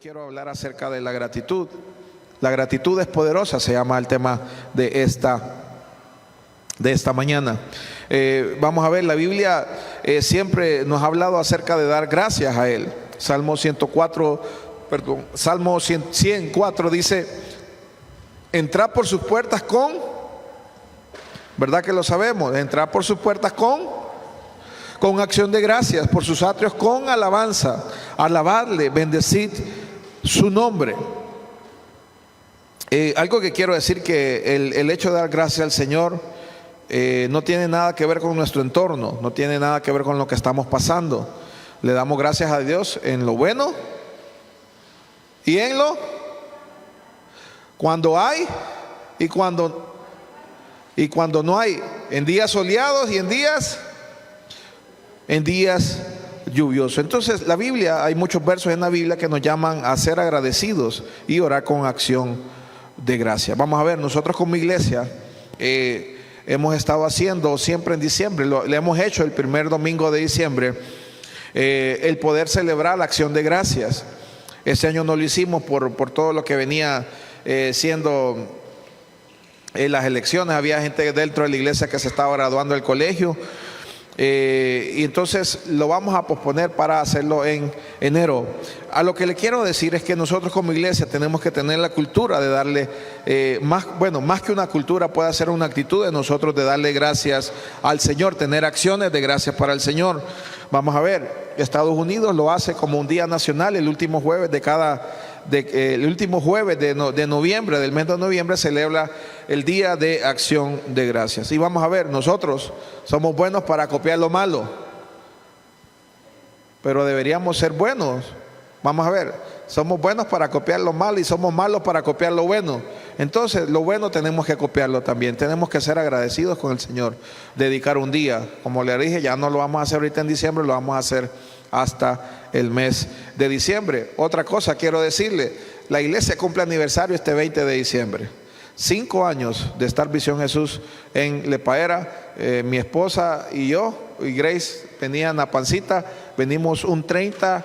quiero hablar acerca de la gratitud. La gratitud es poderosa, se llama el tema de esta mañana. Vamos a ver, la Biblia siempre nos ha hablado acerca de dar gracias a Él. Salmo 104 dice: entrad por sus puertas con, ¿verdad que lo sabemos? Entrad por sus puertas con acción de gracias, por sus atrios con alabanza, alabadle, bendecid su nombre. Algo que quiero decir, que el hecho de dar gracias al Señor no tiene nada que ver con nuestro entorno, no tiene nada que ver con lo que estamos pasando. Le damos gracias a Dios en lo bueno y en lo cuando hay y cuando no hay, en días soleados y en días lluviosos. Entonces la Biblia, hay muchos versos en la Biblia que nos llaman a ser agradecidos y orar con acción de gracia. Vamos a ver, nosotros como iglesia hemos estado haciendo siempre en diciembre, le hemos hecho el primer domingo de diciembre, el poder celebrar la acción de gracias. Este año no lo hicimos por todo lo que venía siendo las elecciones. Había gente dentro de la iglesia que se estaba graduando del colegio. Y entonces lo vamos a posponer para hacerlo en enero. A lo que le quiero decir es que nosotros como iglesia tenemos que tener la cultura de darle más que una cultura, puede ser una actitud de nosotros de darle gracias al Señor, tener acciones de gracias para el Señor. Vamos a ver, Estados Unidos lo hace como un día nacional, el último jueves de noviembre, del mes de noviembre, celebra el Día de Acción de Gracias. Y vamos a ver, nosotros somos buenos para copiar lo malo, pero deberíamos ser buenos. Vamos a ver, somos buenos para copiar lo malo y somos malos para copiar lo bueno. Entonces lo bueno tenemos que copiarlo también. Tenemos que ser agradecidos con el Señor, dedicar un día. Como le dije, ya no lo vamos a hacer ahorita en diciembre, lo vamos a hacer hasta el mes de diciembre. Otra cosa quiero decirle, la iglesia cumple aniversario este 20 de diciembre. 5 años de estar Visión Jesús en Lepaera. Mi esposa y yo y Grace venían a Pancita, venimos un 30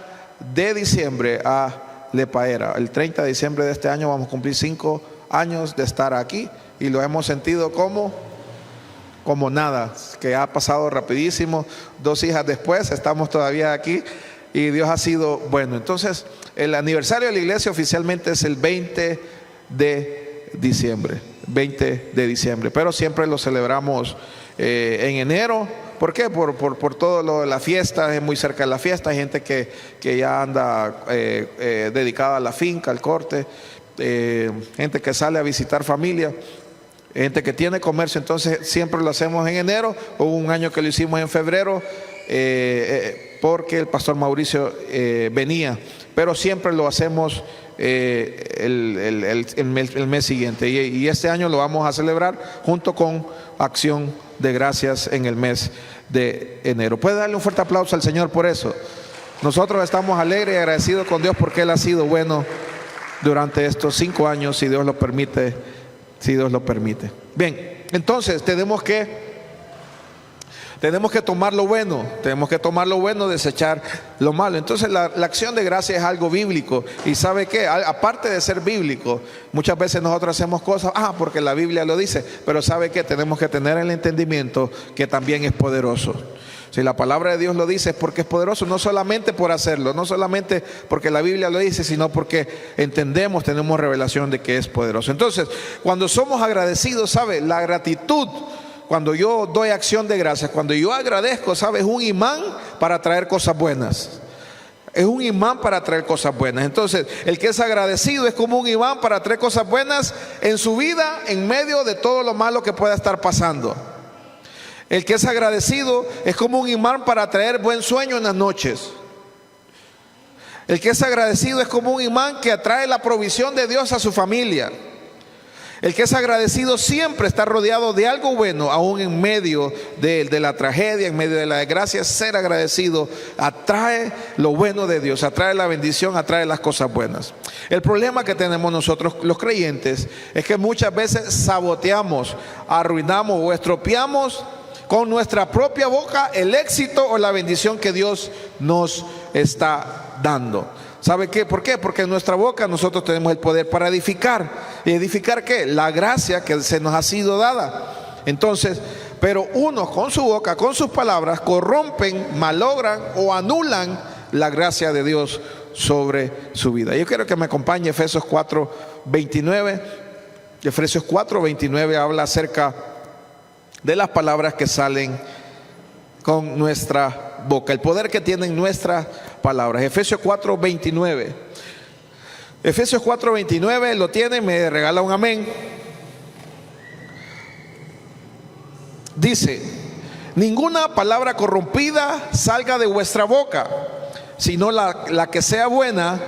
de diciembre a Lepaera. El 30 de diciembre de este año vamos a cumplir 5 años de estar aquí y lo hemos sentido como nada, que ha pasado rapidísimo. 2 hijas después estamos todavía aquí y Dios ha sido bueno. Entonces el aniversario de la iglesia oficialmente es el 20 de diciembre, pero siempre lo celebramos en enero. ¿Por qué? Por todo lo de la fiesta, es muy cerca de la fiesta, hay gente que ya anda dedicada a la finca, al corte, gente que sale a visitar familia, gente que tiene comercio. Entonces siempre lo hacemos en enero. Hubo un año que lo hicimos en febrero porque el pastor Mauricio venía, pero siempre lo hacemos el mes siguiente, y este año lo vamos a celebrar junto con acción de gracias en el mes de enero. ¿Puede darle un fuerte aplauso al Señor por eso? Nosotros estamos alegres y agradecidos con Dios porque Él ha sido bueno durante estos 5 años, si Dios lo permite. Bien, entonces tenemos que tomar lo bueno, desechar lo malo. Entonces la acción de gracia es algo bíblico. Y ¿sabe qué? Aparte de ser bíblico, muchas veces nosotros hacemos cosas porque la Biblia lo dice, pero ¿sabe qué? Tenemos que tener el entendimiento que también es poderoso. Si la palabra de Dios lo dice es porque es poderoso, no solamente por hacerlo, no solamente porque la Biblia lo dice, sino porque tenemos revelación de que es poderoso. Entonces, cuando somos agradecidos, ¿sabe? La gratitud, cuando yo doy acción de gracias, cuando yo agradezco, ¿sabe? Es un imán para traer cosas buenas. Es un imán para traer cosas buenas. Entonces, el que es agradecido es como un imán para traer cosas buenas en su vida, en medio de todo lo malo que pueda estar pasando. El que es agradecido es como un imán para traer buen sueño en las noches. El que es agradecido es como un imán que atrae la provisión de Dios a su familia. El que es agradecido siempre está rodeado de algo bueno, aún en medio de la tragedia, en medio de la desgracia. Ser agradecido atrae lo bueno de Dios, atrae la bendición, atrae las cosas buenas. El problema que tenemos nosotros los creyentes es que muchas veces saboteamos, arruinamos o estropeamos con nuestra propia boca el éxito o la bendición que Dios nos está dando. ¿Sabe qué? ¿Por qué? Porque en nuestra boca nosotros tenemos el poder para edificar. ¿Y edificar qué? La gracia que se nos ha sido dada. Entonces, pero unos con su boca, con sus palabras, corrompen, malogran o anulan la gracia de Dios sobre su vida. Yo quiero que me acompañe Efesios 4:29. Efesios 4:29 habla acerca de las palabras que salen con nuestra boca, el poder que tienen nuestras palabras. Efesios 4:29. Efesios 4:29, lo tiene, me regala un amén. Dice: ninguna palabra corrompida salga de vuestra boca, sino la que sea buena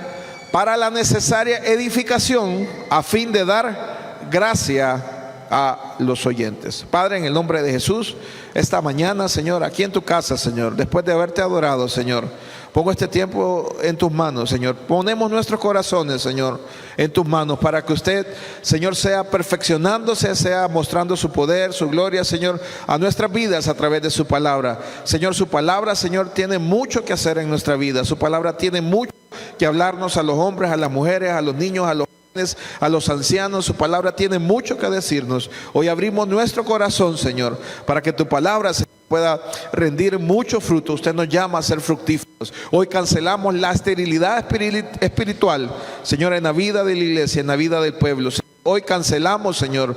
para la necesaria edificación, a fin de dar gracia a los oyentes. Padre, en el nombre de Jesús, esta mañana, Señor, aquí en tu casa, Señor, después de haberte adorado, Señor, pongo este tiempo en tus manos, Señor. Ponemos nuestros corazones, Señor, en tus manos, para que usted, Señor, sea perfeccionándose, sea mostrando su poder, su gloria, Señor, a nuestras vidas a través de su palabra. Señor, su palabra, Señor, tiene mucho que hacer en nuestra vida. Su palabra tiene mucho que hablarnos a los hombres, a las mujeres, a los niños, a los a los ancianos. Su palabra tiene mucho que decirnos. Hoy abrimos nuestro corazón, Señor, para que tu palabra se pueda rendir mucho fruto. Usted nos llama a ser fructíferos. Hoy cancelamos la esterilidad espiritual, Señor, en la vida de la iglesia, en la vida del pueblo. Hoy cancelamos, Señor,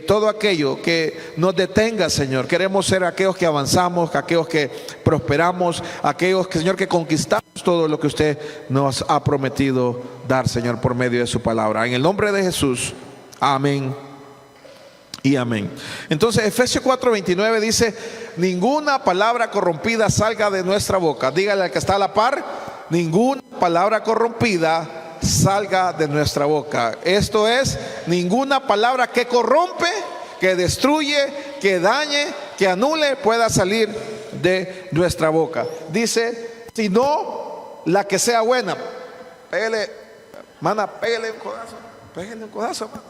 todo aquello que nos detenga, Señor. Queremos ser aquellos que avanzamos, aquellos que prosperamos, aquellos que, Señor, que conquistamos todo lo que usted nos ha prometido dar, Señor, por medio de su palabra. En el nombre de Jesús, amén y amén. Entonces, Efesios 4:29 dice: ninguna palabra corrompida salga de nuestra boca. Dígale al que está a la par: ninguna palabra corrompida salga de nuestra boca. Esto es, ninguna palabra que corrompe, que destruye, que dañe, que anule pueda salir de nuestra boca. Dice, sino la que sea buena. Pégale, mana, pégale un codazo, mana.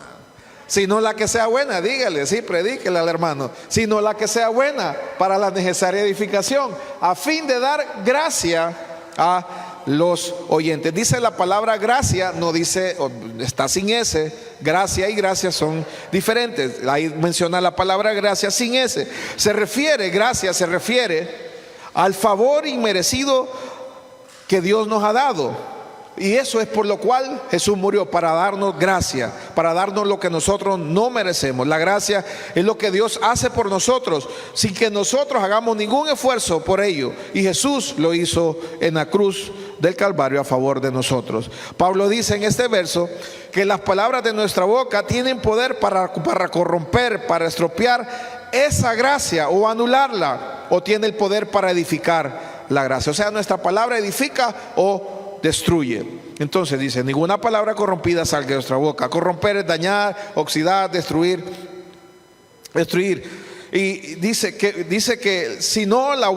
Sino la que sea buena, dígale, sí, predíquele al hermano. Sino la que sea buena para la necesaria edificación, a fin de dar gracia a los oyentes. Dice la palabra gracia, no dice, está sin S. Gracia y gracia son diferentes. Ahí menciona la palabra gracia sin S. Gracia se refiere al favor inmerecido que Dios nos ha dado. Y eso es por lo cual Jesús murió, para darnos gracia, para darnos lo que nosotros no merecemos. La gracia es lo que Dios hace por nosotros, sin que nosotros hagamos ningún esfuerzo por ello. Y Jesús lo hizo en la cruz del Calvario a favor de nosotros. Pablo dice en este verso que las palabras de nuestra boca tienen poder para corromper, para estropear esa gracia o anularla, o tiene el poder para edificar la gracia. O sea, nuestra palabra edifica o destruye. Entonces dice: ninguna palabra corrompida salga de nuestra boca. Corromper es dañar, oxidar, destruir. Y dice que sino la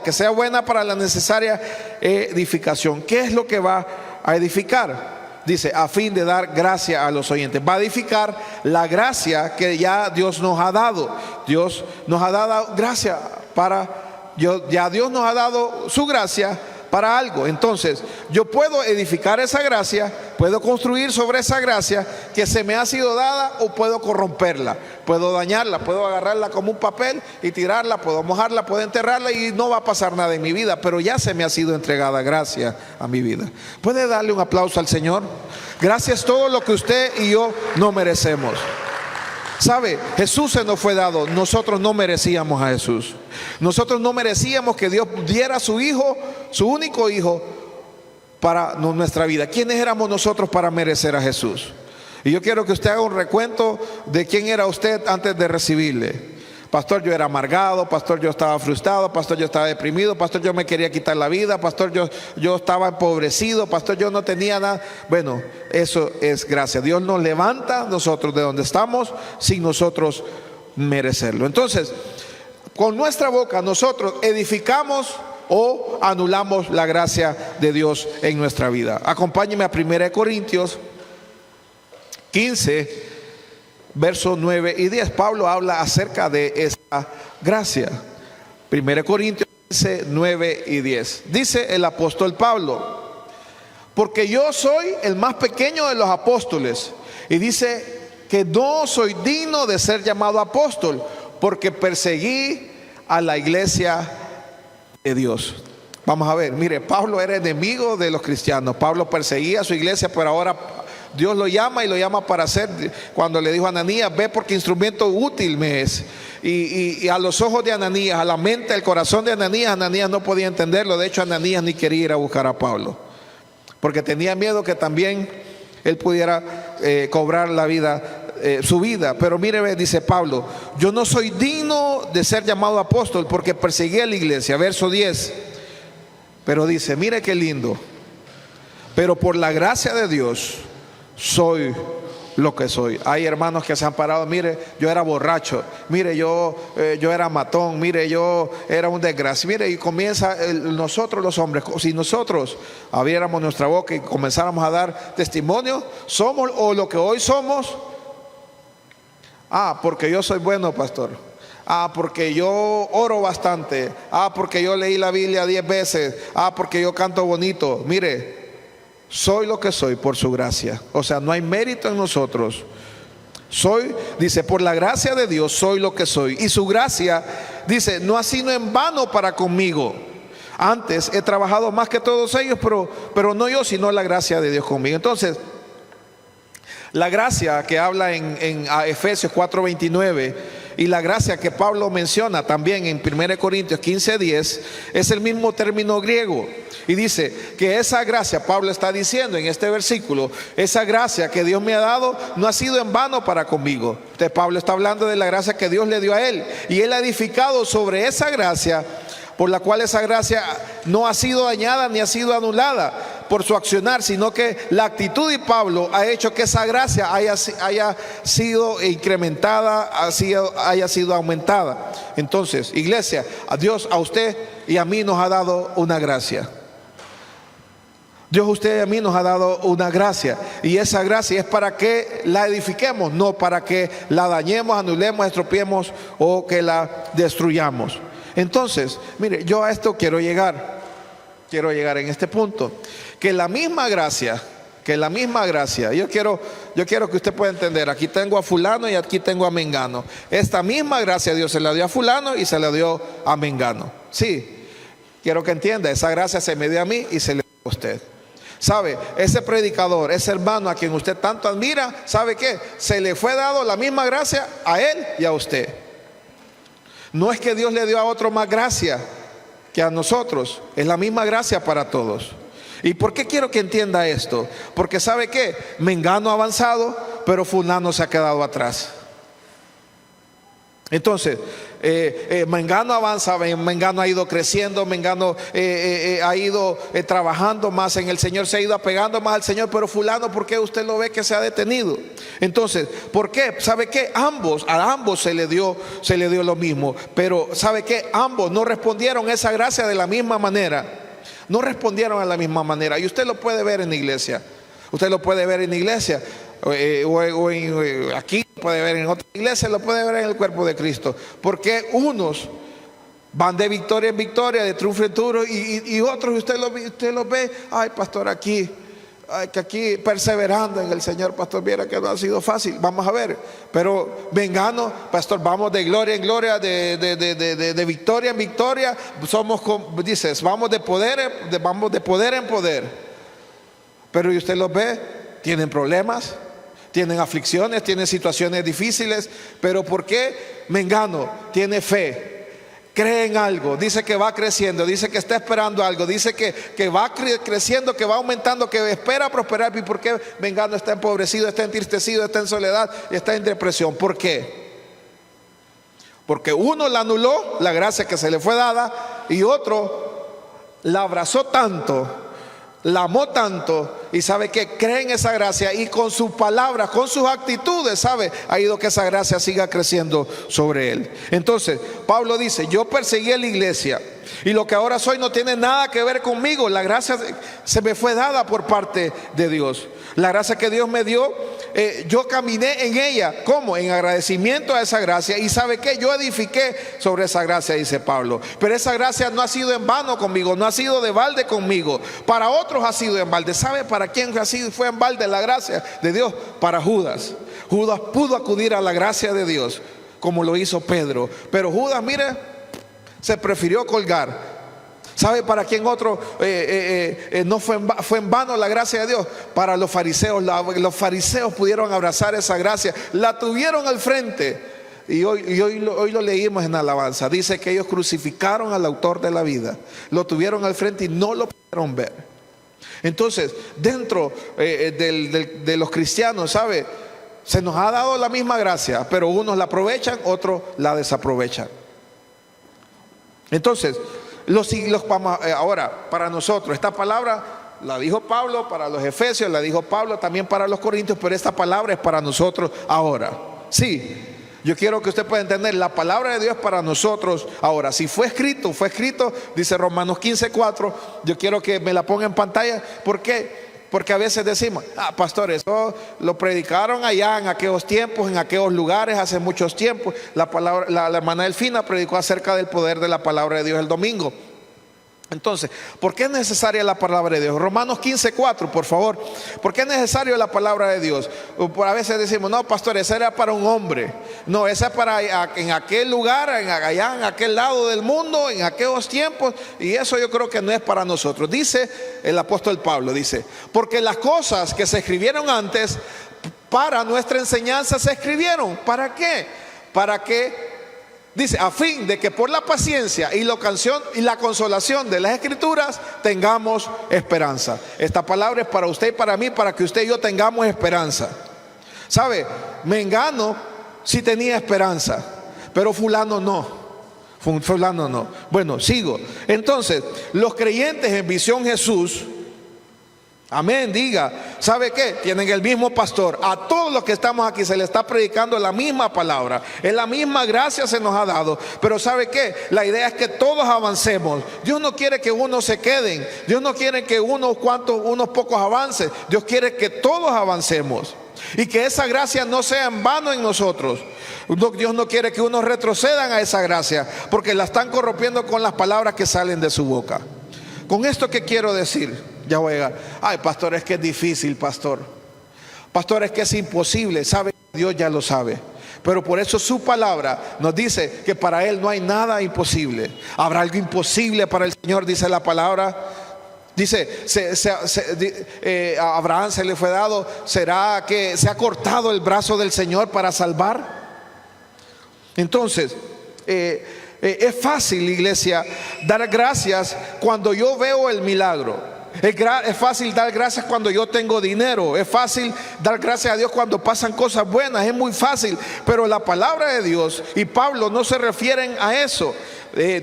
que sea buena para la necesaria edificación. ¿Qué es lo que va a edificar? Dice, a fin de dar gracia a los oyentes. Va a edificar la gracia que ya Dios nos ha dado. Dios nos ha dado gracia ya Dios nos ha dado su gracia para algo. Entonces, yo puedo edificar esa gracia, puedo construir sobre esa gracia que se me ha sido dada, o puedo corromperla, puedo dañarla, puedo agarrarla como un papel y tirarla, puedo mojarla, puedo enterrarla y no va a pasar nada en mi vida, pero ya se me ha sido entregada gracia a mi vida. ¿Puede darle un aplauso al Señor? Gracias es todo lo que usted y yo no merecemos. ¿Sabe? Jesús se nos fue dado. Nosotros no merecíamos a Jesús. Nosotros no merecíamos que Dios diera a su Hijo, su único Hijo, para nuestra vida. ¿Quiénes éramos nosotros para merecer a Jesús? Y yo quiero que usted haga un recuento de quién era usted antes de recibirle. Pastor, yo era amargado. Pastor, yo estaba frustrado. Pastor, yo estaba deprimido. Pastor, yo me quería quitar la vida. Pastor, yo estaba empobrecido. Pastor, yo no tenía nada. Bueno, eso es gracia. Dios nos levanta a nosotros de donde estamos sin nosotros merecerlo. Entonces, con nuestra boca nosotros edificamos o anulamos la gracia de Dios en nuestra vida. Acompáñeme a 1 Corintios 15, versos 9 y 10. Pablo habla acerca de esta gracia. 1 Corintios 9 y 10. Dice el apóstol Pablo: porque yo soy el más pequeño de los apóstoles. Y dice que no soy digno de ser llamado apóstol, porque perseguí a la iglesia de Dios. Vamos a ver, mire, Pablo era enemigo de los cristianos. Pablo perseguía a su iglesia, pero ahora Dios lo llama, y lo llama para hacer, cuando le dijo a Ananías: ve, porque instrumento útil me es. Y a los ojos de Ananías, a la mente, al corazón de Ananías, Ananías no podía entenderlo. De hecho, Ananías ni quería ir a buscar a Pablo, porque tenía miedo que también él pudiera cobrar la vida, su vida. Pero mire, dice Pablo: yo no soy digno de ser llamado apóstol, porque perseguí a la iglesia. Verso 10. Pero dice, mire qué lindo: pero por la gracia de Dios soy lo que soy. Hay hermanos que se han parado: mire, yo era borracho, mire, yo era matón, mire, yo era un desgraciado. Mire, y comienza nosotros los hombres, si nosotros abriéramos nuestra boca y comenzáramos a dar testimonio, somos o lo que hoy somos. Porque yo soy bueno, pastor. Porque yo oro bastante. Porque yo leí la Biblia 10 veces. Porque yo canto bonito. Mire, soy lo que soy por su gracia. O sea, no hay mérito en nosotros. Dice, por la gracia de Dios soy lo que soy. Y su gracia, dice, no ha sido en vano para conmigo. Antes he trabajado más que todos ellos, pero no yo, sino la gracia de Dios conmigo. Entonces, la gracia que habla en Efesios 4:29, y la gracia que Pablo menciona también en 1 Corintios 15:10, es el mismo término griego. Y dice que esa gracia, Pablo está diciendo en este versículo, esa gracia que Dios me ha dado no ha sido en vano para conmigo. Entonces Pablo está hablando de la gracia que Dios le dio a él, y él ha edificado sobre esa gracia, por la cual esa gracia no ha sido dañada ni ha sido anulada por su accionar, sino que la actitud de Pablo ha hecho que esa gracia haya sido incrementada, haya sido aumentada. Entonces, iglesia, a Dios, a usted y a mí nos ha dado una gracia. Dios a usted y a mí nos ha dado una gracia, y esa gracia es para que la edifiquemos, no para que la dañemos, anulemos, estropeemos o que la destruyamos. Entonces, mire, yo a esto quiero llegar en este punto, que la misma gracia, yo quiero que usted pueda entender: aquí tengo a fulano y aquí tengo a mengano. Esta misma gracia Dios se la dio a fulano y se la dio a mengano. Sí, quiero que entienda, esa gracia se me dio a mí y se le dio a usted. ¿Sabe? Ese predicador, ese hermano a quien usted tanto admira, ¿sabe qué? Se le fue dado la misma gracia a él y a usted. No es que Dios le dio a otro más gracia que a nosotros, es la misma gracia para todos. ¿Y por qué quiero que entienda esto? Porque ¿sabe qué? Mengano ha avanzado, pero fulano se ha quedado atrás. Entonces, Mengano avanza, Mengano ha ido creciendo, Mengano ha ido trabajando más en el Señor, se ha ido apegando más al Señor, pero fulano, ¿por qué usted lo ve que se ha detenido? Entonces, ¿por qué? ¿Sabe qué? A ambos se le dio lo mismo, pero ¿sabe qué? Ambos no respondieron a esa gracia de la misma manera. No respondieron a la misma manera, y usted lo puede ver en la iglesia. Usted lo puede ver en la iglesia, aquí puede ver en otra iglesia, lo puede ver en el cuerpo de Cristo. Porque unos van de victoria en victoria, de triunfo en triunfo, y otros usted los ve: ay, pastor, aquí perseverando en el Señor, pastor, viera que no ha sido fácil. Vamos a ver, pero mengano, pastor, vamos de gloria en gloria, de victoria en victoria, vamos de poder en poder. Pero y usted los ve, tienen problemas, tienen aflicciones, tienen situaciones difíciles. Pero ¿por qué? Mengano tiene fe, cree en algo, dice que va creciendo, dice que está esperando algo, dice que va creciendo, que va aumentando, que espera prosperar. ¿Y por qué Mengano está empobrecido, está entristecido, está en soledad y está en depresión? ¿Por qué? Porque uno la anuló, la gracia que se le fue dada, y otro la abrazó tanto, la amó tanto, y sabe que cree en esa gracia, y con sus palabras, con sus actitudes, sabe, ha ido que esa gracia siga creciendo sobre él. Entonces Pablo dice: yo perseguí a la iglesia, y lo que ahora soy no tiene nada que ver conmigo. La gracia se me fue dada por parte de Dios. La gracia que Dios me dio yo caminé en ella. ¿Cómo? En agradecimiento a esa gracia. Y ¿sabe qué? Yo edifiqué sobre esa gracia, dice Pablo. Pero esa gracia no ha sido en vano conmigo, no ha sido de balde conmigo. Para otros ha sido en balde. ¿Sabe para quién fue en balde la gracia de Dios? Para Judas. Judas pudo acudir a la gracia de Dios como lo hizo Pedro. Pero Judas, mire, se prefirió colgar. ¿Sabe para quién otro no fue en vano la gracia de Dios? Para los fariseos. Los fariseos pudieron abrazar esa gracia, la tuvieron al frente. Y hoy lo leímos en alabanza. Dice que ellos crucificaron al autor de la vida, lo tuvieron al frente y no lo pudieron ver. Entonces, dentro de los cristianos, ¿sabe? Se nos ha dado la misma gracia, pero unos la aprovechan, otros la desaprovechan. Entonces, ahora, para nosotros, esta palabra la dijo Pablo para los efesios, la dijo Pablo también para los corintios, pero esta palabra es para nosotros ahora. Sí, yo quiero que usted pueda entender, la palabra de Dios es para nosotros ahora. Si fue escrito, dice Romanos 15:4, yo quiero que me la ponga en pantalla. ¿Por qué? Porque a veces decimos, pastor, eso lo predicaron allá en aquellos tiempos, en aquellos lugares, hace muchos tiempos. La hermana Delfina predicó acerca del poder de la palabra de Dios el domingo. Entonces, ¿por qué es necesaria la palabra de Dios? Romanos 15:4, por favor. ¿Por qué es necesaria la palabra de Dios? A veces decimos, no, pastor, esa era para un hombre. No, esa es para en aquel lugar, allá en aquel lado del mundo, en aquellos tiempos. Y eso yo creo que no es para nosotros. Dice el apóstol Pablo, dice, porque las cosas que se escribieron antes para nuestra enseñanza se escribieron. ¿Para qué? Para que, dice, a fin de que por la paciencia y la consolación de las Escrituras tengamos esperanza. Esta palabra es para usted y para mí, para que usted y yo tengamos esperanza. ¿Sabe? Mengano sí tenía esperanza, pero fulano no. Fulano no. Bueno, sigo. Entonces, los creyentes en Visión Jesús, amén, diga, ¿sabe qué? Tienen el mismo pastor. A todos los que estamos aquí se le está predicando la misma palabra, es la misma gracia se nos ha dado. Pero ¿sabe qué? La idea es que todos avancemos. Dios no quiere que unos se queden, Dios no quiere que unos pocos avancen. Dios quiere que todos avancemos y que esa gracia no sea en vano en nosotros. Dios no quiere que unos retrocedan a esa gracia, porque la están corrompiendo con las palabras que salen de su boca. Con esto, ¿qué quiero decir? Ya voy a llegar. Ay, pastor, es que es difícil, pastor. Pastor, es que es imposible. Sabe, Dios ya lo sabe. Pero por eso su palabra nos dice que para Él no hay nada imposible. ¿Habrá algo imposible para el Señor? Dice la palabra. Dice, a Abraham se le fue dado. ¿Será que se ha cortado el brazo del Señor para salvar? Entonces, es fácil, iglesia, dar gracias cuando yo veo el milagro. Es fácil dar gracias cuando yo tengo dinero. Es fácil dar gracias a Dios cuando pasan cosas buenas. Es muy fácil. Pero la palabra de Dios y Pablo no se refieren a eso.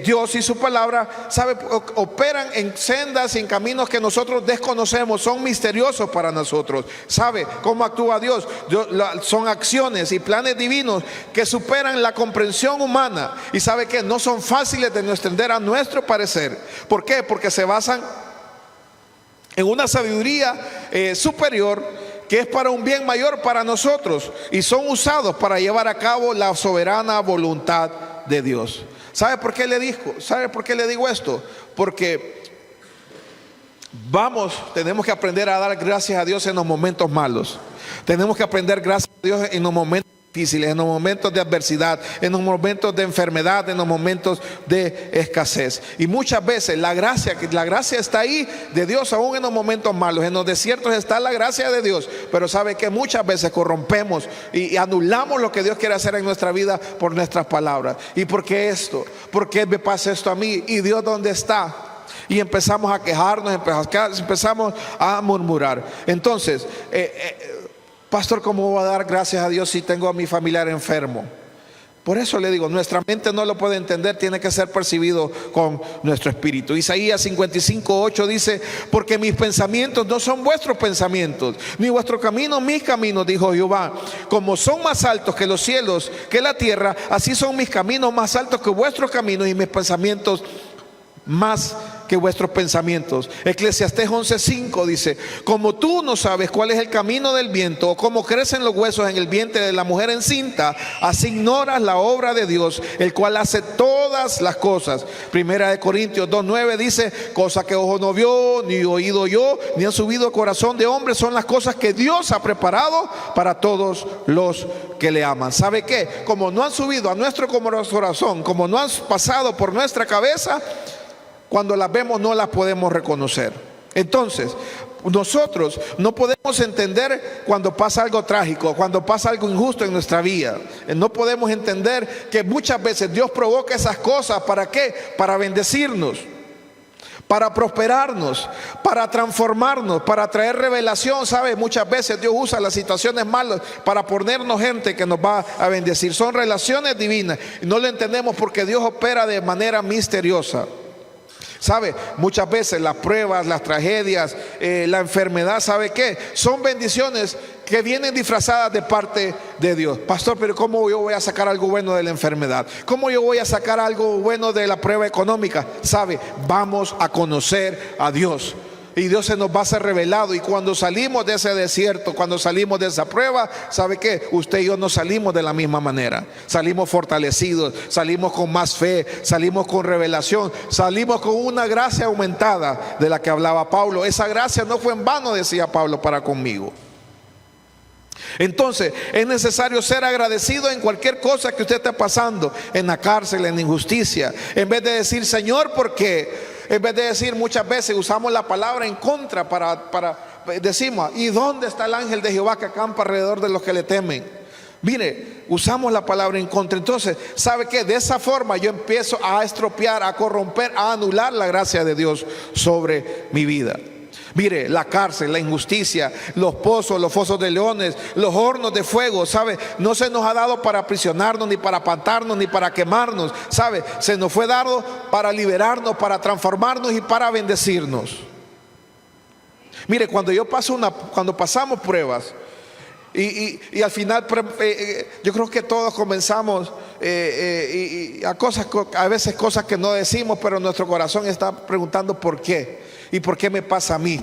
Dios y su palabra, ¿sabe? Operan en sendas y en caminos que nosotros desconocemos. Son misteriosos para nosotros. ¿Sabe cómo actúa Dios? Son acciones y planes divinos que superan la comprensión humana. Y ¿sabe qué? No son fáciles de entender a nuestro parecer. ¿Por qué? Porque se basan en una sabiduría superior, que es para un bien mayor para nosotros, y son usados para llevar a cabo la soberana voluntad de Dios. ¿Sabe por qué le digo esto? Porque tenemos que aprender a dar gracias a Dios en los momentos malos. Tenemos que aprender gracias a Dios en los momentos difíciles, en los momentos de adversidad, en los momentos de enfermedad, en los momentos de escasez. Y muchas veces la gracia está ahí de Dios aún en los momentos malos. En los desiertos está la gracia de Dios, pero sabe que muchas veces corrompemos y anulamos lo que Dios quiere hacer en nuestra vida por nuestras palabras. ¿Y por qué esto? ¿Por qué me pasa esto a mí? ¿Y Dios dónde está? Y empezamos a quejarnos, empezamos a murmurar. Entonces, pastor, ¿cómo voy a dar gracias a Dios si tengo a mi familiar enfermo? Por eso le digo, nuestra mente no lo puede entender, tiene que ser percibido con nuestro espíritu. Isaías 55:8 dice, porque mis pensamientos no son vuestros pensamientos, ni vuestros caminos mis caminos, dijo Jehová. Como son más altos que los cielos, que la tierra, así son mis caminos más altos que vuestros caminos, y mis pensamientos más que vuestros pensamientos. Eclesiastés 11:5 dice: como tú no sabes cuál es el camino del viento, o cómo crecen los huesos en el vientre de la mujer encinta, así ignoras la obra de Dios, el cual hace todas las cosas. Primera de Corintios 2:9 dice: cosa que ojo no vio, ni oído yo, ni han subido al corazón de hombre, son las cosas que Dios ha preparado para todos los que le aman. ¿Sabe qué? Como no han subido a nuestro corazón, como no han pasado por nuestra cabeza, cuando las vemos no las podemos reconocer. Entonces, nosotros no podemos entender cuando pasa algo trágico, cuando pasa algo injusto en nuestra vida. No podemos entender que muchas veces Dios provoca esas cosas. ¿Para qué? Para bendecirnos, para prosperarnos, para transformarnos, para traer revelación. ¿Sabe? Muchas veces Dios usa las situaciones malas para ponernos gente que nos va a bendecir. Son relaciones divinas y no lo entendemos porque Dios opera de manera misteriosa. ¿Sabe? Muchas veces las pruebas, las tragedias, la enfermedad, ¿sabe qué? Son bendiciones que vienen disfrazadas de parte de Dios. Pastor, pero ¿cómo yo voy a sacar algo bueno de la enfermedad? ¿Cómo yo voy a sacar algo bueno de la prueba económica? ¿Sabe? Vamos a conocer a Dios. Y Dios se nos va a ser revelado. Y cuando salimos de ese desierto, cuando salimos de esa prueba, ¿sabe qué? Usted y yo no salimos de la misma manera. Salimos fortalecidos, salimos con más fe, salimos con revelación, salimos con una gracia aumentada de la que hablaba Pablo. Esa gracia no fue en vano, decía Pablo, para conmigo. Entonces es necesario ser agradecido en cualquier cosa que usted esté pasando, en la cárcel, en la injusticia. En vez de decir: Señor, ¿por qué? En vez de decir, muchas veces usamos la palabra en contra decimos: ¿y dónde está el ángel de Jehová que acampa alrededor de los que le temen? Mire, usamos la palabra en contra. Entonces, ¿sabe qué? De esa forma yo empiezo a estropear, a corromper, a anular la gracia de Dios sobre mi vida. Mire, la cárcel, la injusticia, los pozos, los fosos de leones, los hornos de fuego, ¿sabe? No se nos ha dado para aprisionarnos, ni para apantarnos, ni para quemarnos, ¿sabe? Se nos fue dado para liberarnos, para transformarnos y para bendecirnos. Mire, cuando pasamos pruebas y al final yo creo que todos comenzamos a veces cosas que no decimos, pero nuestro corazón está preguntando ¿por qué? ¿Y por qué me pasa a mí?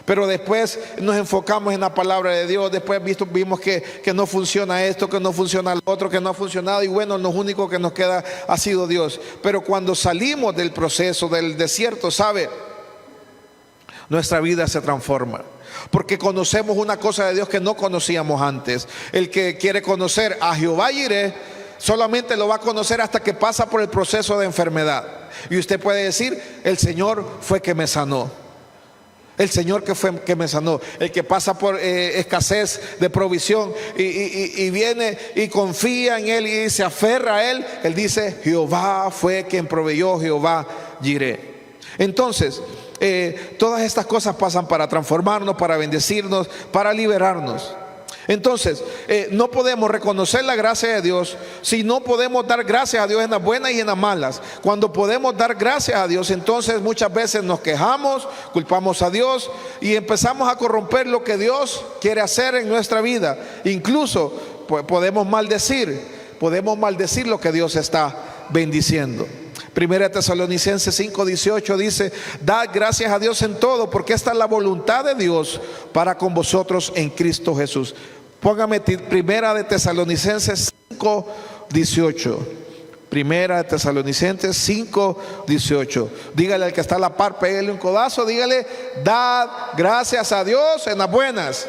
Pero después nos enfocamos en la palabra de Dios. Después vimos que no funciona esto, que no funciona lo otro, que no ha funcionado. Y bueno, lo único que nos queda ha sido Dios. Pero cuando salimos del proceso, del desierto, ¿sabe? Nuestra vida se transforma. Porque conocemos una cosa de Dios que no conocíamos antes. El que quiere conocer a Jehová Jireh solamente lo va a conocer hasta que pasa por el proceso de enfermedad. Y usted puede decir: el Señor fue que me sanó. El Señor que me sanó. El que pasa por escasez de provisión y viene y confía en Él y se aferra a Él, Él dice: Jehová fue quien proveyó, Jehová Jireh. Entonces, todas estas cosas pasan para transformarnos, para bendecirnos, para liberarnos. Entonces, no podemos reconocer la gracia de Dios si no podemos dar gracias a Dios en las buenas y en las malas. Cuando podemos dar gracias a Dios, entonces muchas veces nos quejamos, culpamos a Dios y empezamos a corromper lo que Dios quiere hacer en nuestra vida. Incluso podemos maldecir lo que Dios está bendiciendo. Primera Tesalonicenses 5:18 dice: dad gracias a Dios en todo, porque esta es la voluntad de Dios para con vosotros en Cristo Jesús. Póngame Primera de Tesalonicenses 5:18. Primera de Tesalonicenses 5:18. Dígale al que está a la par, pégale un codazo, dígale: dad gracias a Dios en las buenas.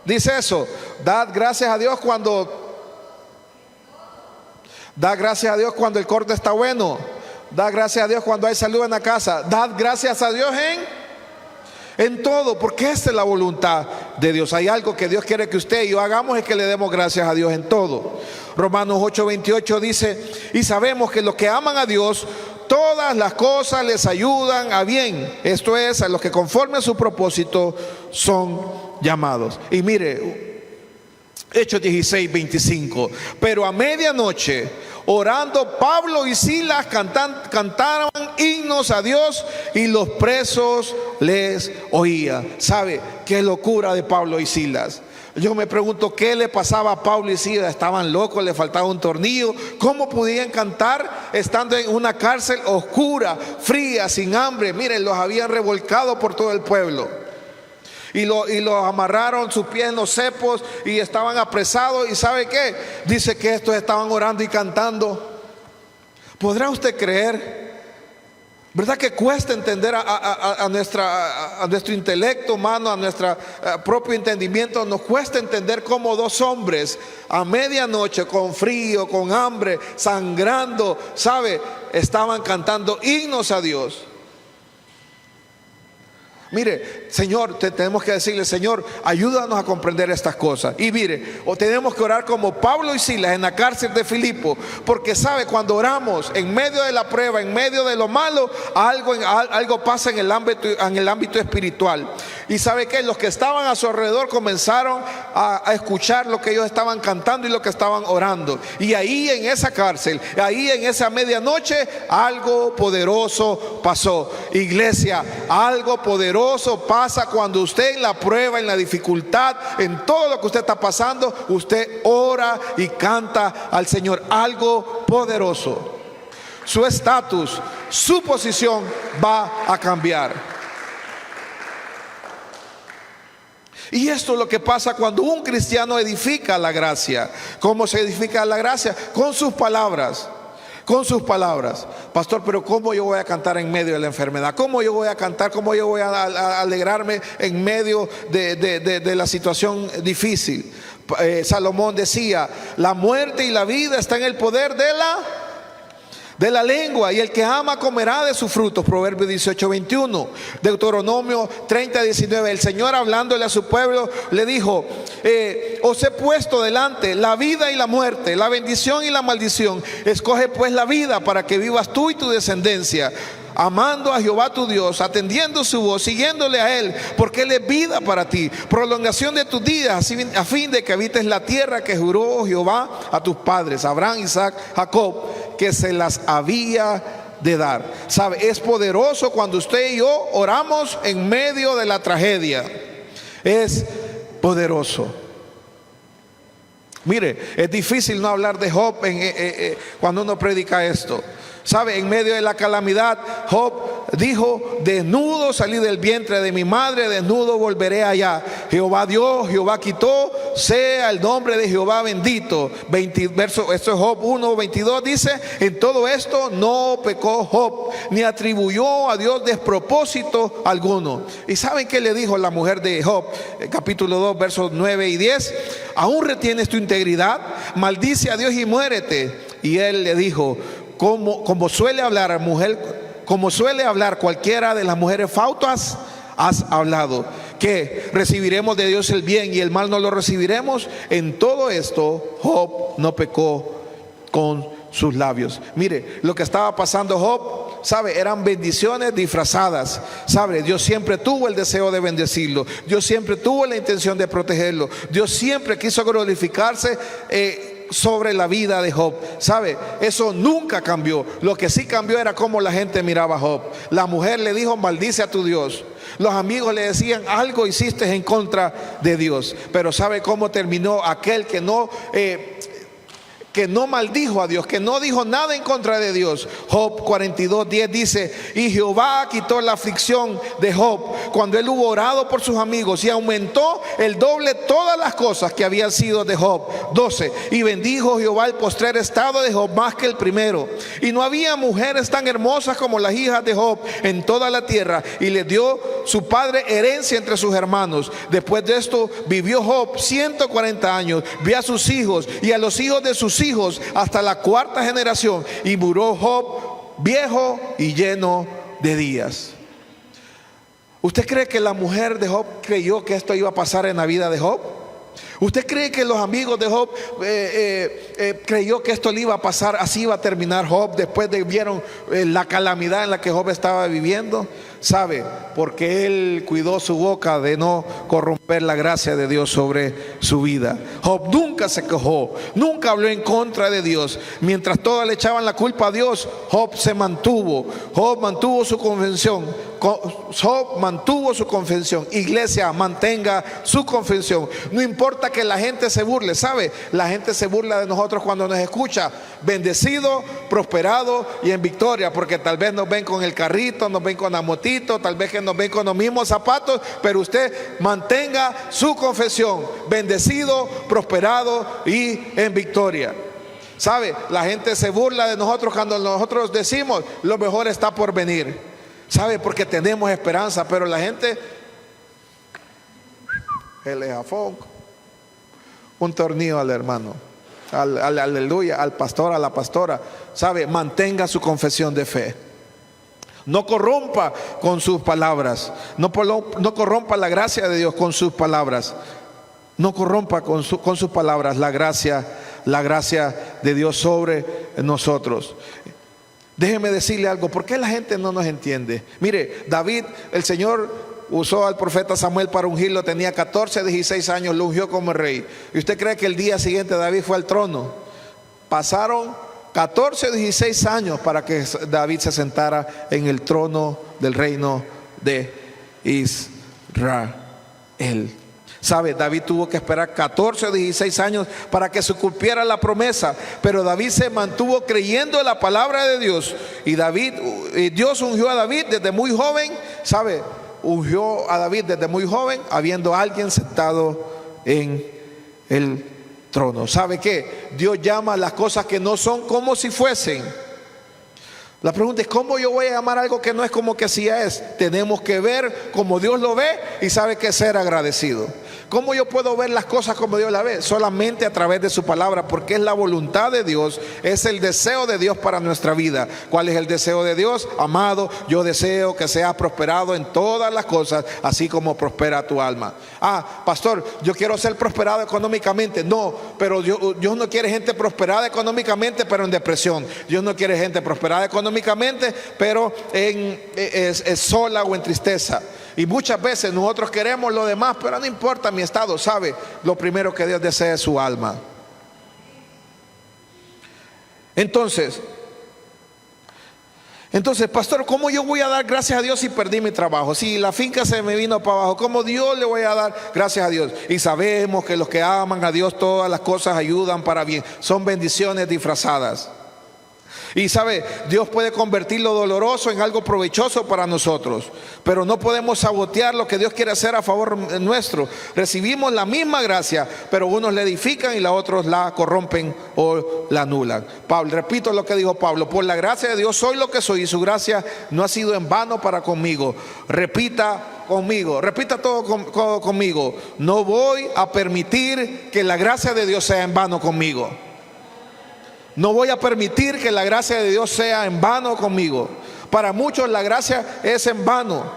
Dice eso: dad gracias a Dios cuando... Da gracias a Dios cuando el corte está bueno. Da gracias a Dios cuando hay salud en la casa. Dad gracias a Dios en todo, porque esta es la voluntad de Dios. Hay algo que Dios quiere que usted y yo hagamos, es que le demos gracias a Dios en todo. Romanos 8:28 dice: y sabemos que los que aman a Dios, todas las cosas les ayudan a bien. Esto es, a los que conforme a su propósito son llamados. Y mire, Hechos 16:25. Pero a medianoche, orando, Pablo y Silas cantaron himnos a Dios y los presos les oían. ¿Sabe qué locura de Pablo y Silas? Yo me pregunto qué le pasaba a Pablo y Silas. Estaban locos, le faltaba un tornillo. ¿Cómo podían cantar estando en una cárcel oscura, fría, sin hambre? Miren, los habían revolcado por todo el pueblo. Y los amarraron sus pies en los cepos y estaban apresados. ¿Y sabe qué? Dice que estos estaban orando y cantando. ¿Podrá usted creer? ¿Verdad que cuesta entender a nuestro intelecto humano, a nuestro propio entendimiento? Nos cuesta entender cómo dos hombres a medianoche, con frío, con hambre, sangrando, ¿sabe? Estaban cantando himnos a Dios. Mire, Señor, tenemos que decirle: Señor, ayúdanos a comprender estas cosas. Y mire, o tenemos que orar como Pablo y Silas en la cárcel de Filipo, porque sabe, cuando oramos en medio de la prueba, en medio de lo malo, algo pasa en el ámbito espiritual. Y sabe que los que estaban a su alrededor comenzaron a escuchar lo que ellos estaban cantando y lo que estaban orando. Y ahí en esa cárcel, ahí en esa medianoche, algo poderoso pasó. Iglesia, algo poderoso pasa cuando usted en la prueba, en la dificultad, en todo lo que usted está pasando, usted ora y canta al Señor. Algo poderoso. Su estatus, su posición va a cambiar. Y esto es lo que pasa cuando un cristiano edifica la gracia. ¿Cómo se edifica la gracia? Con sus palabras. Con sus palabras. Pastor, pero ¿cómo yo voy a cantar en medio de la enfermedad? ¿Cómo yo voy a cantar? ¿Cómo yo voy a alegrarme en medio de la situación difícil? Salomón decía: la muerte y la vida está en el poder de la lengua, y el que ama comerá de sus frutos. Proverbios 18:21. Deuteronomio 30:19. El Señor, hablándole a su pueblo, le dijo: os he puesto delante la vida y la muerte, la bendición y la maldición. Escoge pues la vida para que vivas tú y tu descendencia, amando a Jehová tu Dios, atendiendo su voz, siguiéndole a Él, porque Él es vida para ti, prolongación de tus días, a fin de que habites la tierra que juró Jehová a tus padres, Abraham, Isaac, Jacob, que se las había de dar. ¿Sabe? Es poderoso cuando usted y yo oramos en medio de la tragedia. Es poderoso. Mire, es difícil no hablar de Job cuando uno predica esto. ¿Sabe? En medio de la calamidad, Job dijo: desnudo salí del vientre de mi madre, desnudo volveré allá. Jehová dio, Jehová quitó, sea el nombre de Jehová bendito. Esto es Job 1:22, dice: en todo esto no pecó Job, ni atribuyó a Dios despropósito alguno. ¿Y saben qué le dijo la mujer de Job? Capítulo 2, versos 9 y 10. ¿Aún retienes tu integridad? Maldice a Dios y muérete. Y él le dijo: como suele hablar mujer, como suele hablar cualquiera de las mujeres fautas, has hablado, que recibiremos de Dios el bien y el mal no lo recibiremos. En todo esto Job no pecó con sus labios. Mire, lo que estaba pasando Job, ¿sabe? Eran bendiciones disfrazadas. ¿Sabe? Dios siempre tuvo el deseo de bendecirlo. Dios siempre tuvo la intención de protegerlo. Dios siempre quiso glorificarse sobre la vida de Job. ¿Sabe? Eso nunca cambió. Lo que sí cambió era cómo la gente miraba a Job. La mujer le dijo: maldice a tu Dios. Los amigos le decían: algo hiciste en contra de Dios. Pero ¿sabe cómo terminó aquel que no maldijo a Dios, que no dijo nada en contra de Dios? Job 42:10 dice: y Jehová quitó la aflicción de Job cuando él hubo orado por sus amigos, y aumentó el doble todas las cosas que habían sido de Job. 12. Y bendijo Jehová el postrer estado de Job más que el primero, y no había mujeres tan hermosas como las hijas de Job en toda la tierra, y le dio su padre herencia entre sus hermanos. Después de esto vivió Job 140 años, vio a sus hijos y a los hijos de sus hijos hasta la cuarta generación, y murió Job viejo y lleno de días. ¿Usted cree que la mujer de Job creyó que esto iba a pasar en la vida de Job? ¿Usted cree que los amigos de Job creyó que esto le iba a pasar? Así iba a terminar Job después de vieron la calamidad en la que Job estaba viviendo. ¿Sabe? Porque él cuidó su boca de no corromper la gracia de Dios sobre su vida. Job nunca se quejó, nunca habló en contra de Dios. Mientras todos le echaban la culpa a Dios, Job se mantuvo. Job mantuvo su confesión. Job mantuvo su confesión. Iglesia, mantenga su confesión. No importa importa que la gente se burle, ¿sabe? La gente se burla de nosotros cuando nos escucha, bendecido, prosperado y en victoria, porque tal vez nos ven con el carrito, nos ven con la motito, tal vez que nos ven con los mismos zapatos, pero usted mantenga su confesión, bendecido, prosperado y en victoria. ¿Sabe? La gente se burla de nosotros cuando nosotros decimos lo mejor está por venir. ¿Sabe? Porque tenemos esperanza, pero la gente, el ejafón, un tornillo al hermano, aleluya, al pastor, a la pastora. ¿Sabe? Mantenga su confesión de fe. No corrompa con sus palabras. No corrompa la gracia de Dios con sus palabras. No corrompa con sus palabras la gracia de Dios sobre nosotros. Déjeme decirle algo, ¿por qué la gente no nos entiende? Mire, David, el Señor usó al profeta Samuel para ungirlo, tenía 14, 16 años, lo ungió como rey. ¿Y usted cree que el día siguiente David fue al trono? Pasaron 14, 16 años para que David se sentara en el trono del reino de Israel. ¿Sabe? David tuvo que esperar 14 o 16 años para que se cumpliera la promesa, pero David se mantuvo creyendo en la palabra de Dios. Y Dios ungió a David desde muy joven. ¿Sabe? Ungió a David desde muy joven, habiendo alguien sentado en el trono. ¿Sabe qué? Dios llama a las cosas que no son como si fuesen. La pregunta es, ¿cómo yo voy a llamar algo que no es como que sí es? Tenemos que ver como Dios lo ve y sabe que ser agradecido. ¿Cómo yo puedo ver las cosas como Dios las ve? Solamente a través de su palabra, porque es la voluntad de Dios, es el deseo de Dios para nuestra vida. ¿Cuál es el deseo de Dios? Amado, yo deseo que seas prosperado en todas las cosas, así como prospera tu alma. Pastor, yo quiero ser prosperado económicamente. No, pero Dios no quiere gente prosperada económicamente, pero en depresión. Dios no quiere gente prosperada económicamente, pero es sola o en tristeza. Y muchas veces nosotros queremos lo demás, pero no importa mi estado, ¿sabe? Lo primero que Dios desea es su alma. Entonces, pastor, ¿cómo yo voy a dar gracias a Dios si perdí mi trabajo? Si la finca se me vino para abajo, ¿cómo Dios le voy a dar gracias a Dios? Y sabemos que los que aman a Dios, todas las cosas ayudan para bien. Son bendiciones disfrazadas. Y sabe, Dios puede convertir lo doloroso en algo provechoso para nosotros, pero no podemos sabotear lo que Dios quiere hacer a favor nuestro. Recibimos la misma gracia, pero unos la edifican y los otros la corrompen o la anulan. Repito lo que dijo Pablo: por la gracia de Dios soy lo que soy, y su gracia no ha sido en vano para conmigo. Repita todo conmigo: no voy a permitir que la gracia de Dios sea en vano conmigo. No voy a permitir que la gracia de Dios sea en vano conmigo. Para muchos la gracia es en vano.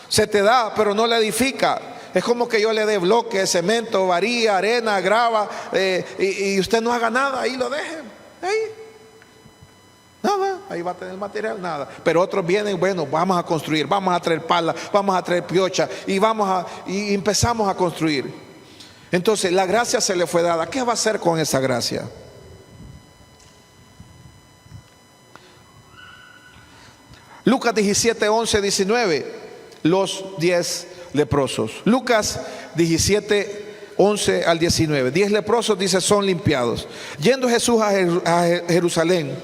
Se te da, pero no la edifica. Es como que yo le dé bloques, cemento, varilla, arena, grava, y usted no haga nada, ahí lo deje. Ahí. Nada, ahí va a tener material, nada. Pero otros vienen, bueno, vamos a construir, vamos a traer pala, vamos a traer piocha, y empezamos a construir. Entonces la gracia se le fue dada. ¿Qué va a hacer con esa gracia? Lucas 17, 11, 19, los 10 leprosos. Lucas 17, 11 al 19. 10 leprosos, dice, son limpiados. Yendo Jesús a Jerusalén,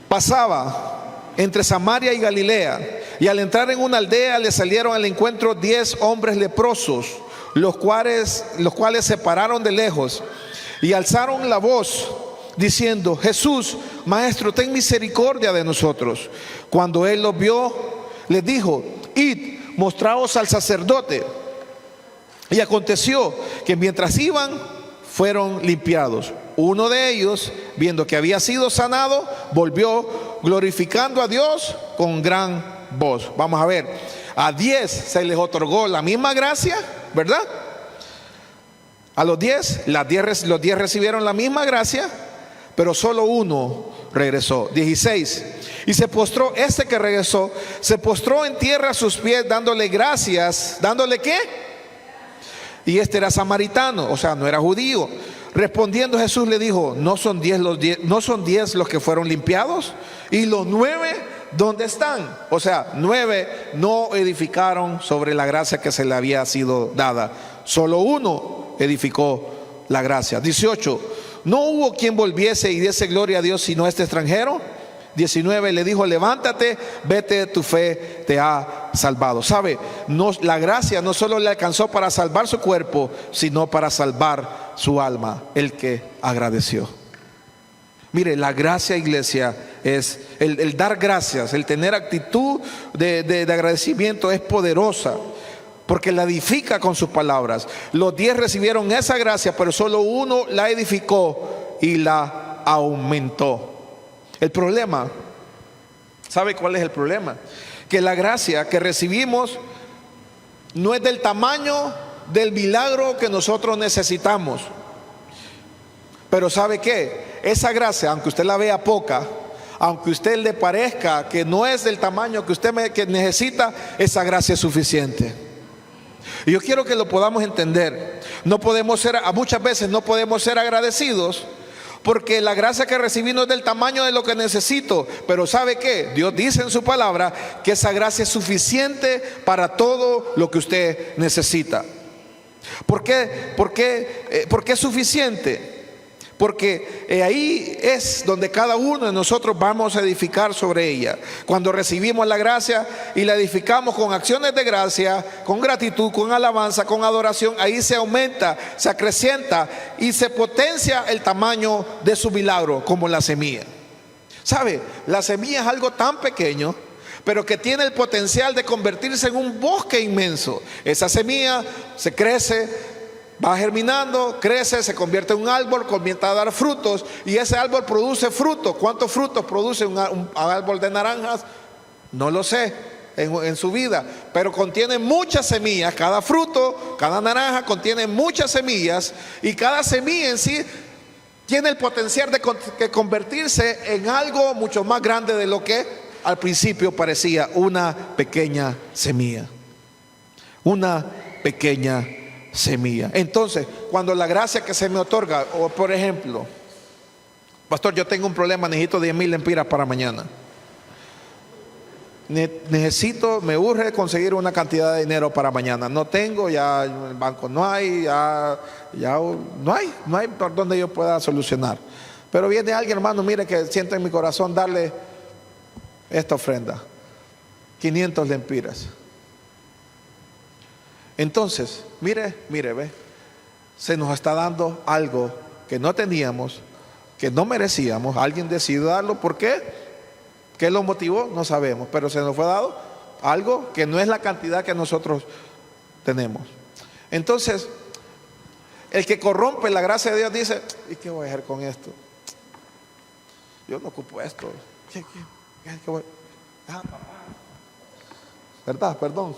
pasaba entre Samaria y Galilea, y al entrar en una aldea le salieron al encuentro 10 hombres leprosos, los cuales se pararon de lejos y alzaron la voz, diciendo: Jesús, Maestro, ten misericordia de nosotros. Cuando él los vio, les dijo: id, mostraos al sacerdote. Y aconteció que mientras iban, fueron limpiados. Uno de ellos, viendo que había sido sanado, volvió glorificando a Dios con gran voz. Vamos a ver, a 10 se les otorgó la misma gracia, ¿verdad? A los 10 recibieron la misma gracia, pero solo uno regresó. 16. Y se postró, este que regresó, se postró en tierra a sus pies, dándole gracias. ¿Dándole qué? Y este era samaritano, o sea, no era judío. Respondiendo Jesús le dijo: ¿no son 10 los que fueron limpiados? ¿Y los 9 dónde están? O sea, 9 no edificaron sobre la gracia que se le había sido dada. Solo uno edificó la gracia. 18, no hubo quien volviese y diese gloria a Dios sino este extranjero. 19, le dijo, levántate, vete, tu fe te ha salvado. ¿Sabe? La gracia no solo le alcanzó para salvar su cuerpo, sino para salvar su alma, el que agradeció. Mire, la gracia, iglesia, es el dar gracias, el tener actitud de agradecimiento es poderosa, porque la edifica con sus palabras. Los 10 recibieron esa gracia, pero solo uno la edificó y la aumentó. El problema, ¿sabe cuál es el problema? Que la gracia que recibimos no es del tamaño del milagro que nosotros necesitamos. Pero ¿sabe qué? Esa gracia, aunque usted la vea poca, aunque a usted le parezca que no es del tamaño que usted que necesita, esa gracia es suficiente. Y yo quiero que lo podamos entender. Muchas veces no podemos ser agradecidos, porque la gracia que recibí no es del tamaño de lo que necesito. Pero ¿sabe qué? Dios dice en su palabra que esa gracia es suficiente para todo lo que usted necesita. ¿Por qué? ¿Por qué es suficiente? Porque ahí es donde cada uno de nosotros vamos a edificar sobre ella. Cuando recibimos la gracia y la edificamos con acciones de gracia, con gratitud, con alabanza, con adoración, ahí se aumenta, se acrecienta y se potencia el tamaño de su milagro, como la semilla. ¿Sabe? La semilla es algo tan pequeño, pero que tiene el potencial de convertirse en un bosque inmenso. Esa semilla se crece, va germinando, crece, se convierte en un árbol, comienza a dar frutos, y ese árbol produce frutos. ¿Cuántos frutos produce un árbol de naranjas? No lo sé en su vida, pero contiene muchas semillas. Cada fruto, cada naranja contiene muchas semillas, y cada semilla en sí tiene el potencial de convertirse en algo mucho más grande de lo que al principio parecía una pequeña semilla. Una pequeña semilla. Entonces, cuando la gracia que se me otorga, o por ejemplo, pastor, yo tengo un problema, necesito 10,000 lempiras para mañana. Me urge conseguir una cantidad de dinero para mañana. No tengo, ya en el banco no hay, ya no hay por donde yo pueda solucionar. Pero viene alguien, hermano, mire, que siento en mi corazón darle esta ofrenda, 500 lempiras. Entonces, mire, ve, se nos está dando algo que no teníamos, que no merecíamos. Alguien decidió darlo. ¿Por qué? ¿Qué lo motivó? No sabemos, pero se nos fue dado algo que no es la cantidad que nosotros tenemos. Entonces, el que corrompe la gracia de Dios dice, ¿y qué voy a hacer con esto? Yo no ocupo esto. ¿Qué voy? Papá. ¿Verdad? Perdón.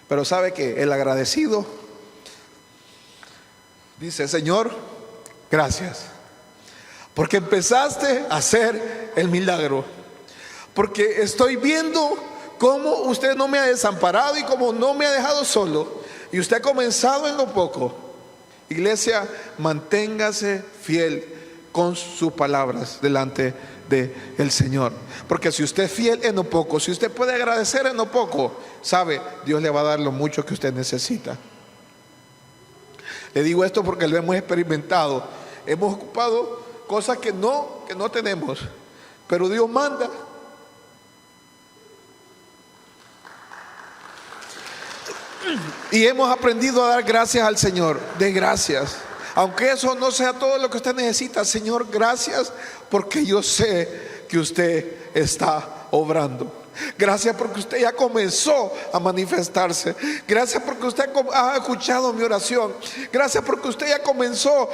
Pero sabe que el agradecido dice, Señor, gracias, porque empezaste a hacer el milagro, porque estoy viendo cómo usted no me ha desamparado y cómo no me ha dejado solo, y usted ha comenzado en lo poco. Iglesia, manténgase fiel con sus palabras delante del Señor, porque si usted es fiel en lo poco, si usted puede agradecer en lo poco, sabe, Dios le va a dar lo mucho que usted necesita. Le digo esto porque lo hemos experimentado. Hemos ocupado cosas que no tenemos, pero Dios manda. Y hemos aprendido a dar gracias al Señor. De gracias, aunque eso no sea todo lo que usted necesita. Señor, gracias, porque yo sé que usted está obrando. Gracias porque usted ya comenzó a manifestarse. Gracias porque usted ha escuchado mi oración. Gracias porque usted ya comenzó.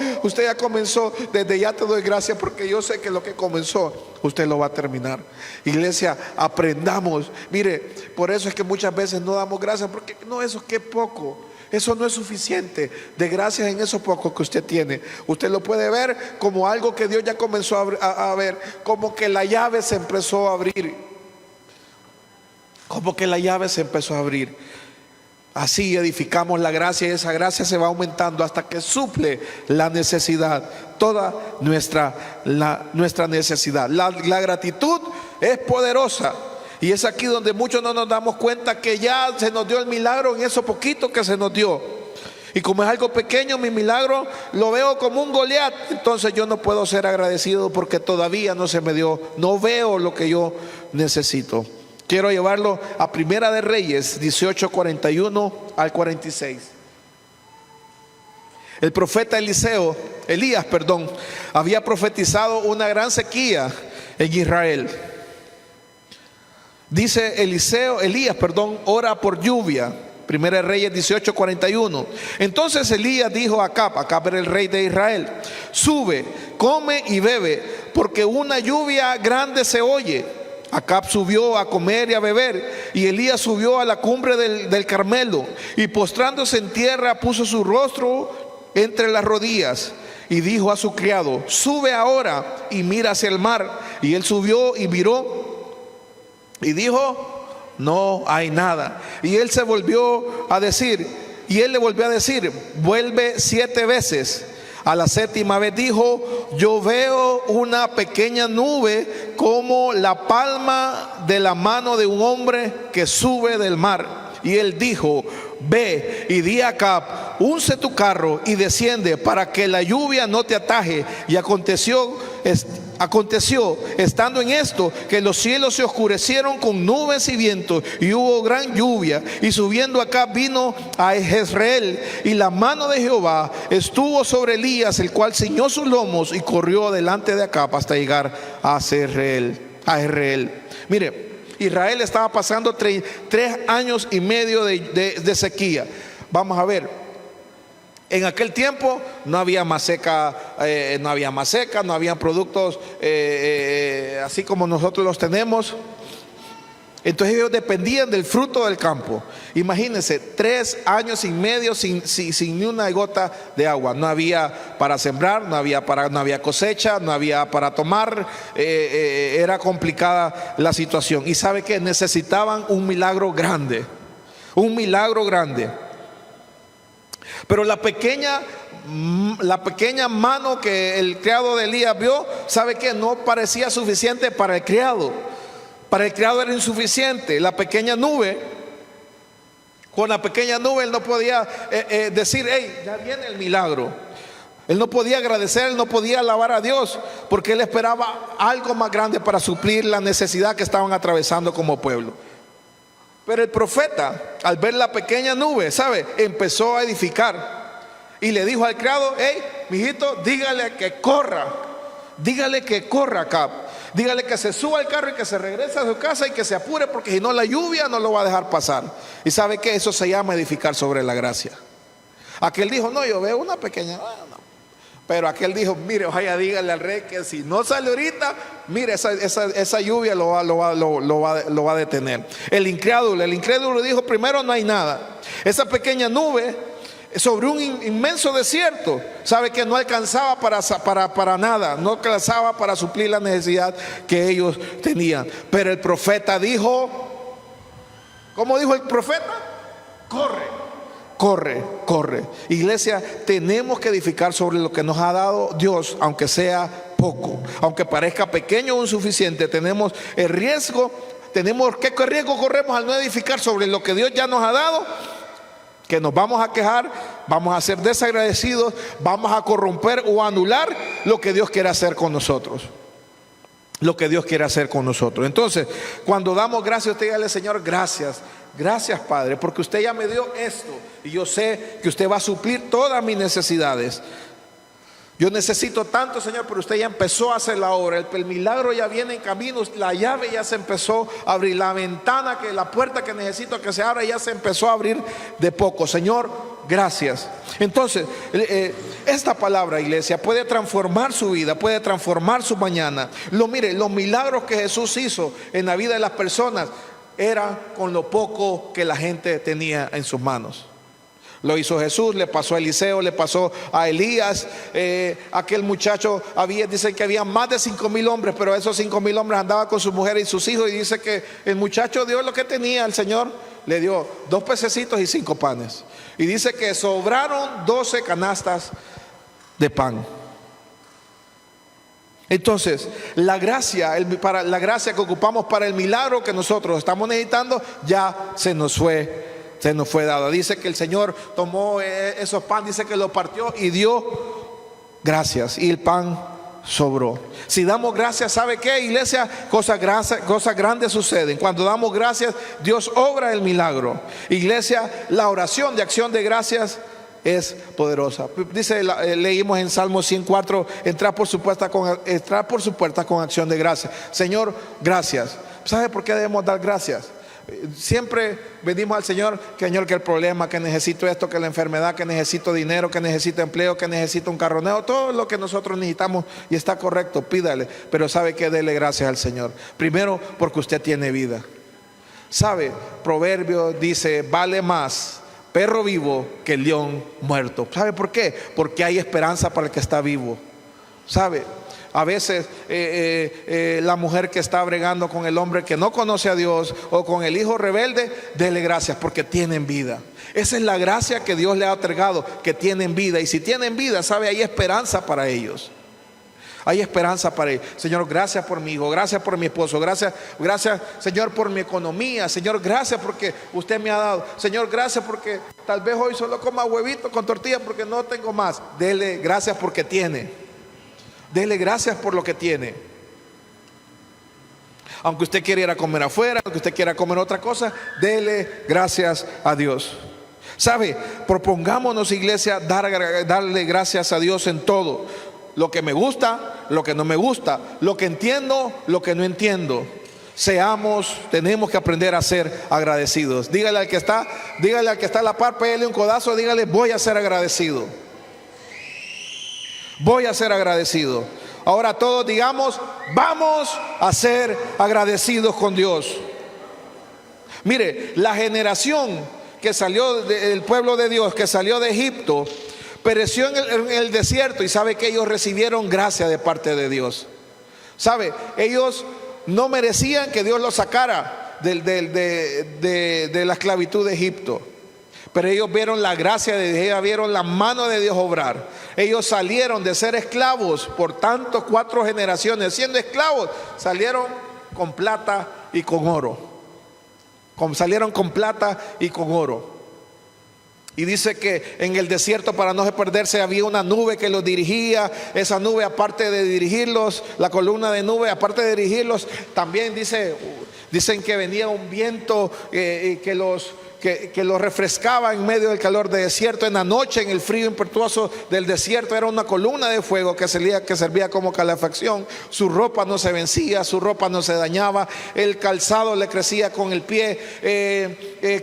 Desde ya te doy gracias, porque yo sé que lo que comenzó usted lo va a terminar. Iglesia, aprendamos. Mire, por eso es que muchas veces no damos gracias, porque no, eso que poco. Eso no es suficiente. De gracias en eso poco que usted tiene. Usted lo puede ver como algo que Dios ya comenzó a ver, como que la llave se empezó a abrir. Como que la llave se empezó a abrir. Así edificamos la gracia, y esa gracia se va aumentando hasta que suple la necesidad, toda nuestra necesidad. La gratitud es poderosa. Y es aquí donde muchos no nos damos cuenta que ya se nos dio el milagro en eso poquito que se nos dio. Y como es algo pequeño, mi milagro lo veo como un Goliat. Entonces yo no puedo ser agradecido porque todavía no se me dio, no veo lo que yo necesito. Quiero llevarlo a Primera de Reyes 18, 41 al 46. El profeta Elías, había profetizado una gran sequía en Israel. Dice Elías, ora por lluvia. Primera de Reyes 18, 41. Entonces Elías dijo a Acab era el rey de Israel: sube, come y bebe, porque una lluvia grande se oye. Acab subió a comer y a beber, y Elías subió a la cumbre del Carmelo, y postrándose en tierra puso su rostro entre las rodillas, y dijo a su criado: sube ahora y mira hacia el mar. Y él subió y miró, y dijo: no hay nada. Y él le volvió a decir, vuelve 7 veces. A la 7ª vez dijo: yo veo una pequeña nube como la palma de la mano de un hombre que sube del mar. Y él dijo: ve y di a Acab: unce tu carro y desciende para que la lluvia no te ataje. Y aconteció, estando en esto, que los cielos se oscurecieron con nubes y vientos, y hubo gran lluvia. Y subiendo Acab vino a Jezreel, y la mano de Jehová estuvo sobre Elías, el cual ciñó sus lomos y corrió delante de Acab hasta llegar a Jezreel. Mire, Israel estaba pasando 3 años y medio de sequía. Vamos a ver, en aquel tiempo no había maseca, no había productos así como nosotros los tenemos. Entonces ellos dependían del fruto del campo. Imagínense, 3 años y medio sin ni una gota de agua. No había para sembrar, no había cosecha, no había para tomar. Era complicada la situación. Y sabe que necesitaban un milagro grande. Un milagro grande. Pero la pequeña mano que el criado de Elías vio, sabe que no parecía suficiente para el criado. Para el criado era insuficiente. La pequeña nube, con la pequeña nube él no podía decir: hey, ya viene el milagro. Él no podía agradecer, él no podía alabar a Dios, porque él esperaba algo más grande para suplir la necesidad que estaban atravesando como pueblo. Pero el profeta, al ver la pequeña nube, ¿sabe?, empezó a edificar. Y le dijo al criado: hey, mijito, dígale que corra Acab. Dígale que se suba al carro y que se regrese a su casa y que se apure, porque si no, la lluvia no lo va a dejar pasar. Y sabe que eso se llama edificar sobre la gracia. Aquel dijo: no, yo veo una pequeña, no. Pero aquel dijo: mire, vaya, dígale al rey que si no sale ahorita, mire, esa lluvia lo va a detener. El incrédulo dijo: primero, no hay nada. Esa pequeña nube sobre un inmenso desierto, sabe que no alcanzaba para nada, no alcanzaba para suplir la necesidad que ellos tenían. Pero el profeta dijo, ¿cómo dijo el profeta? Corre. Iglesia, tenemos que edificar sobre lo que nos ha dado Dios, aunque sea poco, aunque parezca pequeño o insuficiente. Tenemos el riesgo, ¿qué riesgo corremos al no edificar sobre lo que Dios ya nos ha dado? Que nos vamos a quejar, vamos a ser desagradecidos, vamos a corromper o anular lo que Dios quiere hacer con nosotros. Entonces, cuando damos gracias, usted dígale: Señor, gracias Padre, porque usted ya me dio esto, y yo sé que usted va a suplir todas mis necesidades. Yo necesito tanto, Señor, pero usted ya empezó a hacer la obra. El milagro ya viene en camino. La llave ya se empezó a abrir. La puerta que necesito que se abra ya se empezó a abrir de poco. Señor, gracias. Entonces, esta palabra, iglesia, puede transformar su vida, puede transformar su mañana. Mire, los milagros que Jesús hizo en la vida de las personas eran con lo poco que la gente tenía en sus manos. Lo hizo Jesús, le pasó a Eliseo, le pasó a Elías. Aquel muchacho, dicen que había más de 5,000 hombres, pero esos 5,000 hombres andaban con su mujer y sus hijos. Y dice que el muchacho dio lo que tenía. El Señor le dio 2 pececitos y 5 panes. Y dice que sobraron 12 canastas de pan. Entonces, la gracia que ocupamos para el milagro que nosotros estamos necesitando, ya se nos fue se nos fue dado. Dice que el Señor tomó esos pan, dice que lo partió y dio gracias, y el pan sobró. Si damos gracias, ¿sabe qué, iglesia? Cosas grandes suceden. Cuando damos gracias, Dios obra el milagro. Iglesia, la oración de acción de gracias es poderosa. Dice, leímos en Salmo 104, entrar por su puerta con acción de gracias. Señor, gracias. ¿Sabe por qué debemos dar gracias? Siempre venimos al Señor, Señor, que el problema, que necesito esto, que la enfermedad, que necesito dinero, que necesito empleo, que necesito un carro nuevo, todo lo que nosotros necesitamos, y está correcto, pídale. Pero sabe que dele gracias al Señor. Primero, porque usted tiene vida. Sabe, Proverbio dice, vale más perro vivo que león muerto. ¿Sabe por qué? Porque hay esperanza para el que está vivo. ¿Sabe? A veces la mujer que está bregando con el hombre que no conoce a Dios, o con el hijo rebelde, dele gracias porque tienen vida. Esa es la gracia que Dios le ha otorgado, que tienen vida. Y si tienen vida, ¿sabe? Hay esperanza para ellos. Hay esperanza para ellos. Señor, gracias por mi hijo, gracias por mi esposo, gracias Señor por mi economía. Señor, gracias porque usted me ha dado. Señor, gracias porque tal vez hoy solo coma huevito con tortilla porque no tengo más. Dele gracias porque tiene. Dele gracias por lo que tiene. Aunque usted quiera ir a comer afuera, aunque usted quiera comer otra cosa, dele gracias a Dios. ¿Sabe? Propongámonos, iglesia, darle gracias a Dios en todo. Lo que me gusta, lo que no me gusta, lo que entiendo, lo que no entiendo. Tenemos que aprender a ser agradecidos. Dígale al que está a la par, pégale un codazo, dígale, voy a ser agradecido. Voy a ser agradecido. Ahora todos digamos, vamos a ser agradecidos con Dios. Mire, la generación que salió del pueblo de Dios, que salió de Egipto, pereció en el desierto, y sabe que ellos recibieron gracia de parte de Dios. Sabe, ellos no merecían que Dios los sacara de la esclavitud de Egipto. Pero ellos vieron la gracia de Dios, ellos vieron la mano de Dios obrar. Ellos salieron de ser esclavos por 4 generaciones. Siendo esclavos, salieron con plata y con oro. Salieron con plata y con oro. Y dice que en el desierto, para no perderse, había una nube que los dirigía. Esa nube, aparte de dirigirlos, la columna de nube, aparte de dirigirlos, también dicen que venía un viento que los refrescaba en medio del calor del desierto. En la noche, en el frío impetuoso del desierto, era una columna de fuego que servía como calefacción. Su ropa no se vencía, su ropa no se dañaba, el calzado le crecía con el pie.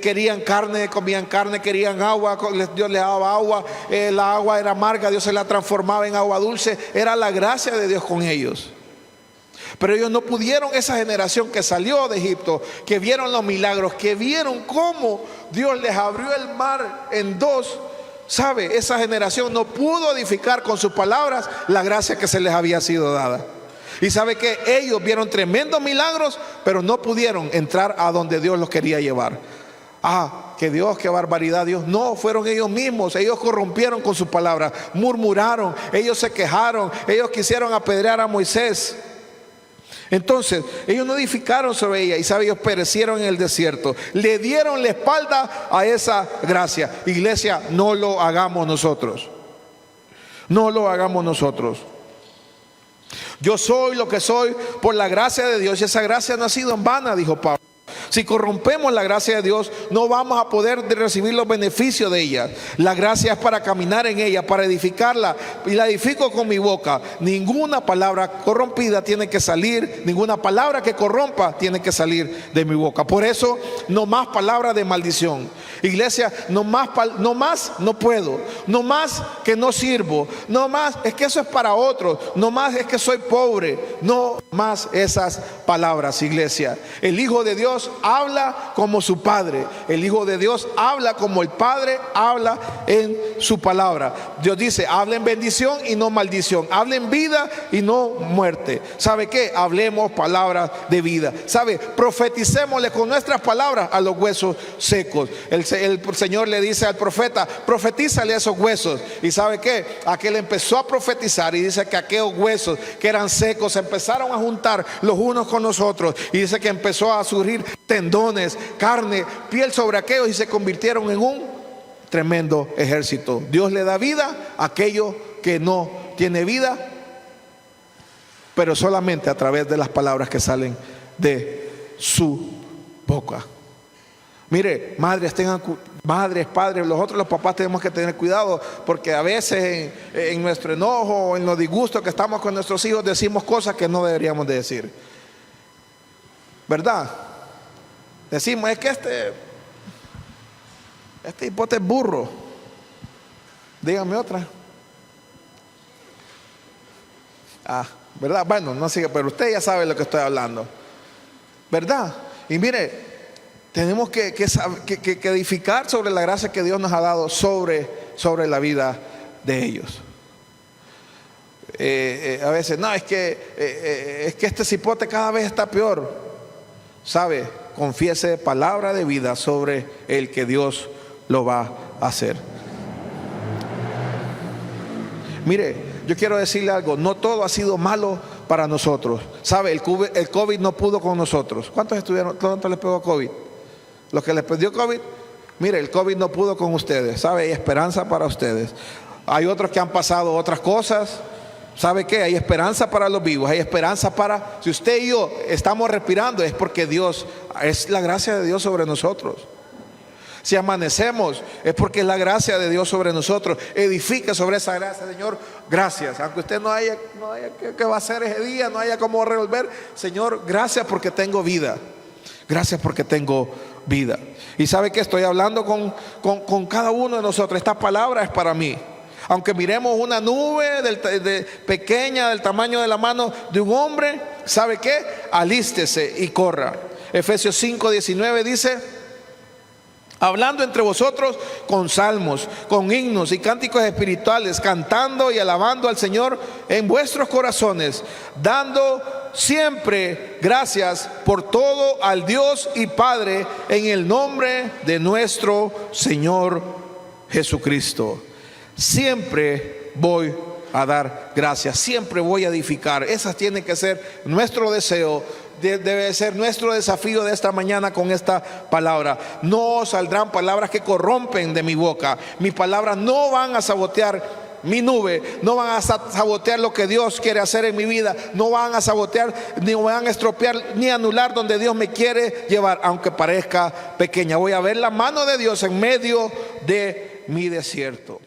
Querían carne, comían carne, querían agua, Dios les daba agua. La agua era amarga, Dios se la transformaba en agua dulce. Era la gracia de Dios con ellos. Pero ellos no pudieron, esa generación que salió de Egipto, que vieron los milagros, que vieron cómo Dios les abrió el mar en 2. ¿Sabe? Esa generación no pudo edificar con sus palabras la gracia que se les había sido dada. Y sabe que ellos vieron tremendos milagros, pero no pudieron entrar a donde Dios los quería llevar. Que Dios, qué barbaridad, Dios. No, fueron ellos mismos. Ellos corrompieron con sus palabras, murmuraron, ellos se quejaron, ellos quisieron apedrear a Moisés. Entonces ellos no edificaron sobre ella, y sabe, ellos perecieron en el desierto. Le dieron la espalda a esa gracia. Iglesia, no lo hagamos nosotros. No lo hagamos nosotros. Yo soy lo que soy por la gracia de Dios, y esa gracia no ha sido en vana, dijo Pablo. Si corrompemos la gracia de Dios, no vamos a poder recibir los beneficios de ella. La gracia es para caminar en ella, para edificarla, y la edifico con mi boca. Ninguna palabra corrompida tiene que salir, ninguna palabra que corrompa tiene que salir de mi boca. Por eso, no más palabras de maldición. Iglesia, no más no puedo, no más que no sirvo, no más es que eso es para otros, no más es que soy pobre, no más esas palabras, iglesia. El Hijo de Dios habla como su Padre. El Hijo de Dios habla como el Padre habla en su palabra. Dios dice, hablen bendición y no maldición, hablen vida y no muerte. ¿Sabe qué? Hablemos palabras de vida. ¿Sabe? Profeticémosle con nuestras palabras a los huesos secos. El el Señor le dice al profeta: profetízale a esos huesos. ¿Y sabe qué? Aquel empezó a profetizar, y dice que aquellos huesos que eran secos se empezaron a juntar los unos con los otros, y dice que empezó a surgir tendones, carne, piel sobre aquellos, y se convirtieron en un tremendo ejército. Dios le da vida a aquello que no tiene vida, pero solamente a través de las palabras que salen de su boca. Mire, madres, padres, los papás tenemos que tener cuidado, porque a veces en nuestro enojo, en los disgustos que estamos con nuestros hijos, decimos cosas que no deberíamos de decir, ¿verdad? Decimos: es que este hipote es burro. Dígame otra. ¿Verdad? Bueno, no sigue, pero usted ya sabe lo que estoy hablando, ¿verdad? Y mire, tenemos que edificar sobre la gracia que Dios nos ha dado sobre la vida de ellos. A veces, no, es que este cipote cada vez está peor. ¿Sabe? Confiese palabra de vida sobre el que Dios lo va a hacer. Mire, yo quiero decirle algo: no todo ha sido malo para nosotros. ¿Sabe? El COVID no pudo con nosotros. ¿Cuántos les pegó COVID? Los que les dio COVID, mire, el COVID no pudo con ustedes. ¿Sabe? Hay esperanza para ustedes. Hay otros que han pasado otras cosas. ¿Sabe qué? Hay esperanza para los vivos. Hay esperanza para... Si usted y yo estamos respirando, es porque Dios, es la gracia de Dios sobre nosotros. Si amanecemos, es porque es la gracia de Dios sobre nosotros. Edifique sobre esa gracia: Señor, gracias. Aunque usted no haya qué va a hacer ese día, no haya cómo resolver, Señor, gracias porque tengo vida. Gracias porque tengo vida. Y sabe que estoy hablando con cada uno de nosotros. Esta palabra es para mí. Aunque miremos una nube pequeña, del tamaño de la mano de un hombre, ¿sabe qué? Alístese y corra. Efesios 5:19 dice: hablando entre vosotros con salmos, con himnos y cánticos espirituales, cantando y alabando al Señor en vuestros corazones, dando siempre gracias por todo al Dios y Padre, en el nombre de nuestro Señor Jesucristo. Siempre voy a dar gracias, siempre voy a edificar. Esa tiene que ser nuestro deseo. Debe ser nuestro desafío de esta mañana con esta palabra. No saldrán palabras que corrompen de mi boca. Mis palabras no van a sabotear mi nube, no van a sabotear lo que Dios quiere hacer en mi vida, no van a sabotear, ni van a estropear, ni anular donde Dios me quiere llevar, aunque parezca pequeña. Voy a ver la mano de Dios en medio de mi desierto.